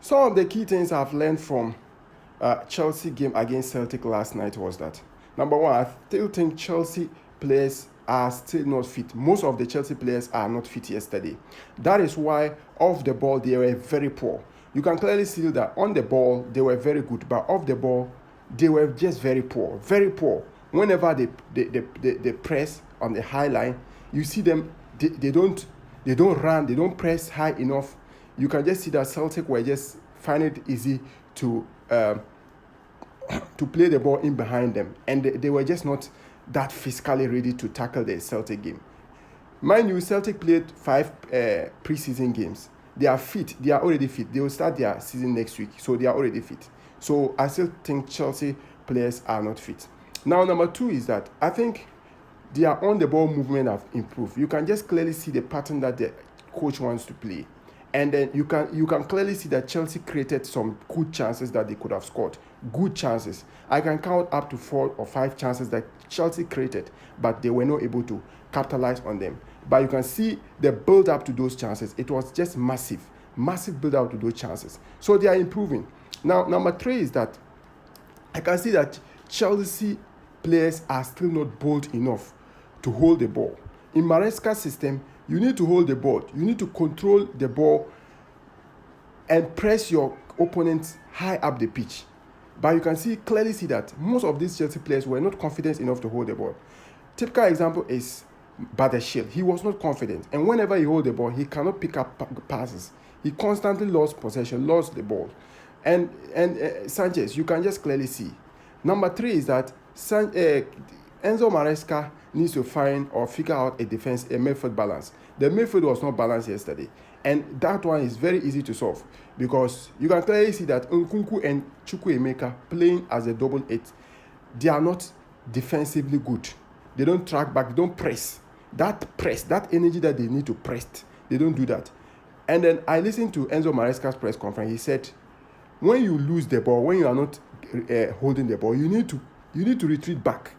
Some of the key things I've learned from Chelsea game against Celtic last night was that, number one, I still think Chelsea players are still not fit. Most of the Chelsea players are not fit yesterday. That is why off the ball they were very poor. You can clearly see that on the ball they were very good, but off the ball they were just very poor, very poor. Whenever they press on the high line, you see them, they don't run, they don't press high enough. You can just see that Celtic were just find it easy to play the ball in behind them, and they were just not that physically ready to tackle the Celtic game. Mind you, Celtic played 5 preseason games. They are fit. They are already fit. They will start their season next week, so they are already fit. So I still think Chelsea players are not fit. Now, number 2 is that I think their on-the-ball movement have improved. You can just clearly see the pattern that the coach wants to play. And then you can clearly see that Chelsea created some good chances that they could have scored. Good chances. I can count up to 4 or 5 chances that Chelsea created, but they were not able to capitalize on them. But you can see the build-up to those chances. It was just massive build-up to those chances. So they are improving. Now, number 3 is that I can see that Chelsea players are still not bold enough to hold the ball. In Maresca's system, you need to hold the ball. You need to control the ball and press your opponents high up the pitch. But you can clearly see that most of these Chelsea players were not confident enough to hold the ball. Typical example is Badashil. He was not confident, and whenever he holds the ball, he cannot pick up passes. He constantly lost possession, lost the ball. And Sanchez, you can just clearly see. Number 3 is that Enzo Maresca needs to find or figure out a midfield balance. The midfield was not balanced yesterday, and that one is very easy to solve because you can clearly see that Nkunku and Chukwuemeka playing as a double 8, they are not defensively good. They don't track back, they don't press. That energy that they need to press, they don't do that. And then I listened to Enzo Maresca's press conference. He said, when you lose the ball, when you are not holding the ball, you need to retreat back.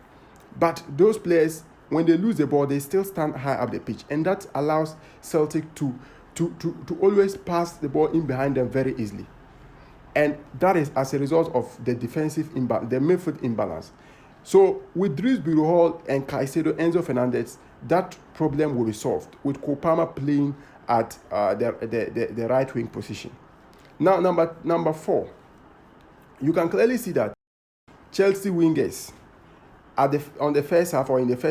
But those players, when they lose the ball, they still stand high up the pitch, and that allows Celtic to always pass the ball in behind them very easily. And that is as a result of the the midfield imbalance. So with Dries Bureau and Caicedo, Enzo Fernandez, that problem will be solved with Kopama playing at the right wing position. Now, number 4, you can clearly see that Chelsea wingers in the first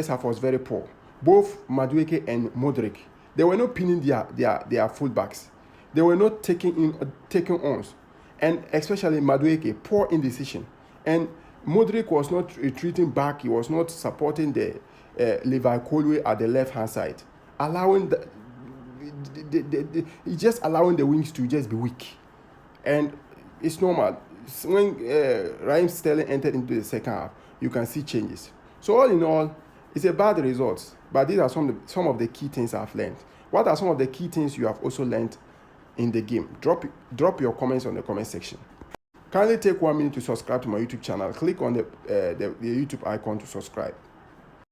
half was very poor. Both Madueke and Modric, they were not pinning their fullbacks. They were not taking ons, and especially Madueke, poor indecision. And Modric was not retreating back. He was not supporting the Levi Colwill at the left hand side, allowing he's just allowing the wings to just be weak, and it's normal. When Raheem Sterling entered into the second half, you can see changes. So all in all, it's a bad result, but these are some of the key things I've learned. What are some of the key things you have also learned in the game? Drop your comments on the comment section. Kindly take 1 minute to subscribe to my YouTube channel. Click on the YouTube icon to subscribe.